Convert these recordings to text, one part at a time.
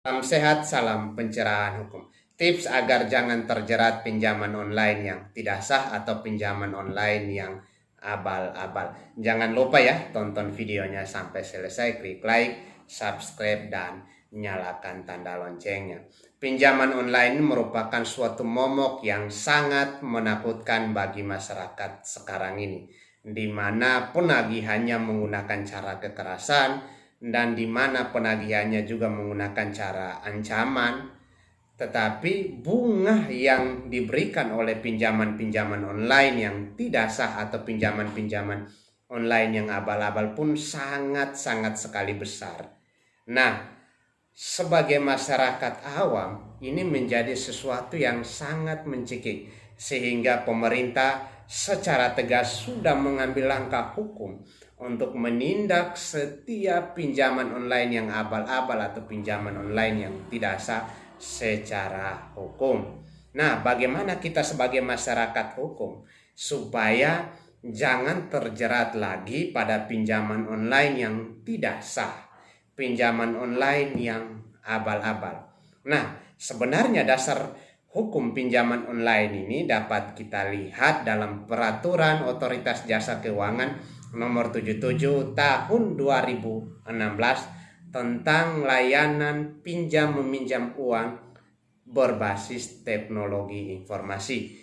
Salam sehat, salam pencerahan hukum. Tips agar jangan terjerat pinjaman online yang tidak sah atau pinjaman online yang abal-abal. Jangan lupa ya, tonton videonya sampai selesai, klik like, subscribe, dan nyalakan tanda loncengnya. Pinjaman online merupakan suatu momok yang sangat menakutkan bagi masyarakat sekarang ini, di mana penagihannya menggunakan cara kekerasan, dan di mana penagihannya juga menggunakan cara ancaman, tetapi bunga yang diberikan oleh pinjaman-pinjaman online yang tidak sah atau pinjaman-pinjaman online yang abal-abal pun sangat-sangat sekali besar. Nah, sebagai masyarakat awam, ini menjadi sesuatu yang sangat mencekik, sehingga pemerintah secara tegas sudah mengambil langkah hukum untuk menindak setiap pinjaman online yang abal-abal atau pinjaman online yang tidak sah secara hukum. Nah, bagaimana kita sebagai masyarakat hukum supaya jangan terjerat lagi pada pinjaman online yang tidak sah, pinjaman online yang abal-abal? Nah, sebenarnya dasar hukum pinjaman online ini dapat kita lihat dalam Peraturan Otoritas Jasa Keuangan Nomor 77 Tahun 2016 tentang layanan pinjam meminjam uang berbasis teknologi informasi.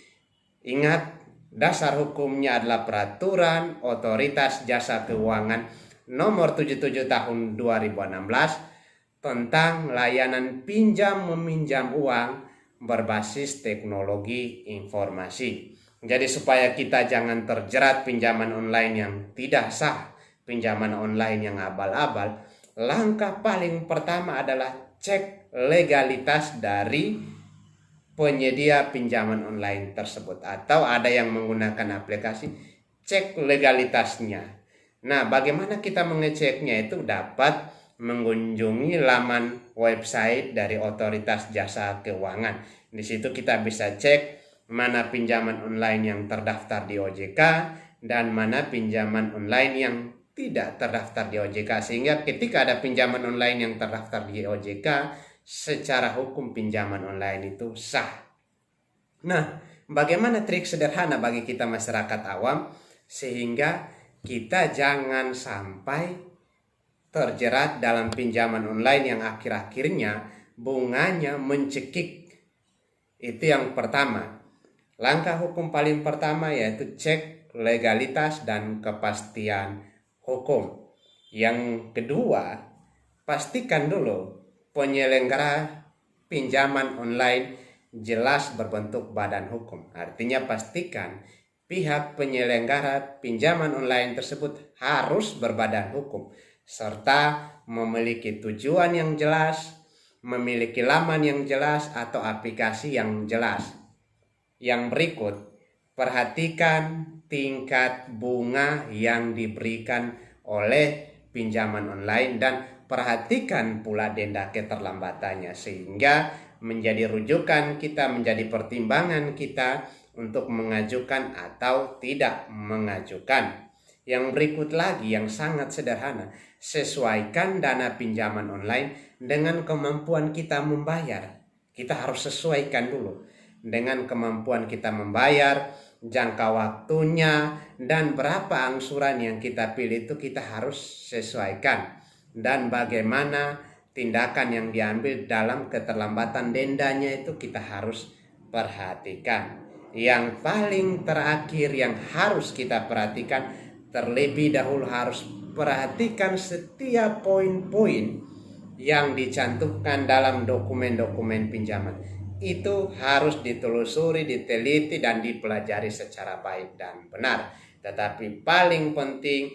Ingat, dasar hukumnya adalah Peraturan Otoritas Jasa Keuangan Nomor 77 Tahun 2016 tentang layanan pinjam meminjam uang berbasis teknologi informasi. Jadi supaya kita jangan terjerat pinjaman online yang tidak sah, pinjaman online yang abal-abal, langkah paling pertama adalah cek legalitas dari penyedia pinjaman online tersebut. Atau ada yang menggunakan aplikasi, cek legalitasnya. Nah, bagaimana kita mengeceknya? Itu dapat mengunjungi laman website dari Otoritas Jasa Keuangan. Di situ kita bisa cek mana pinjaman online yang terdaftar di OJK dan mana pinjaman online yang tidak terdaftar di OJK, sehingga ketika ada pinjaman online yang terdaftar di OJK, secara hukum pinjaman online itu sah. Nah, bagaimana trik sederhana bagi kita masyarakat awam sehingga kita jangan sampai terjerat dalam pinjaman online yang akhir-akhirnya bunganya mencekik? Itu yang pertama. Langkah hukum paling pertama yaitu cek legalitas dan kepastian hukum. Yang kedua, pastikan dulu penyelenggara pinjaman online jelas berbentuk badan hukum. Artinya pastikan pihak penyelenggara pinjaman online tersebut harus berbadan hukum serta memiliki tujuan yang jelas, memiliki laman yang jelas atau aplikasi yang jelas. Yang berikut, perhatikan tingkat bunga yang diberikan oleh pinjaman online dan perhatikan pula denda keterlambatannya, sehingga menjadi rujukan kita, menjadi pertimbangan kita untuk mengajukan atau tidak mengajukan. Yang berikut lagi yang sangat sederhana, sesuaikan dana pinjaman online dengan kemampuan kita membayar. Kita harus sesuaikan dulu dengan kemampuan kita membayar, jangka waktunya, dan berapa angsuran yang kita pilih itu kita harus sesuaikan. Dan bagaimana tindakan yang diambil dalam keterlambatan dendanya itu kita harus perhatikan. Yang paling terakhir yang harus kita perhatikan, terlebih dahulu harus perhatikan setiap poin-poin yang dicantumkan dalam dokumen-dokumen pinjaman. Itu harus ditelusuri, diteliti, dan dipelajari secara baik dan benar. Tetapi paling penting,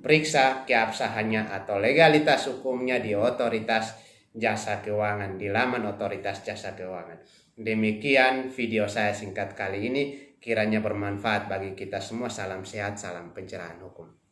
periksa keabsahannya atau legalitas hukumnya di Otoritas Jasa Keuangan, di laman Otoritas Jasa Keuangan. Demikian video saya singkat kali ini, kiranya bermanfaat bagi kita semua. Salam sehat, salam pencerahan hukum.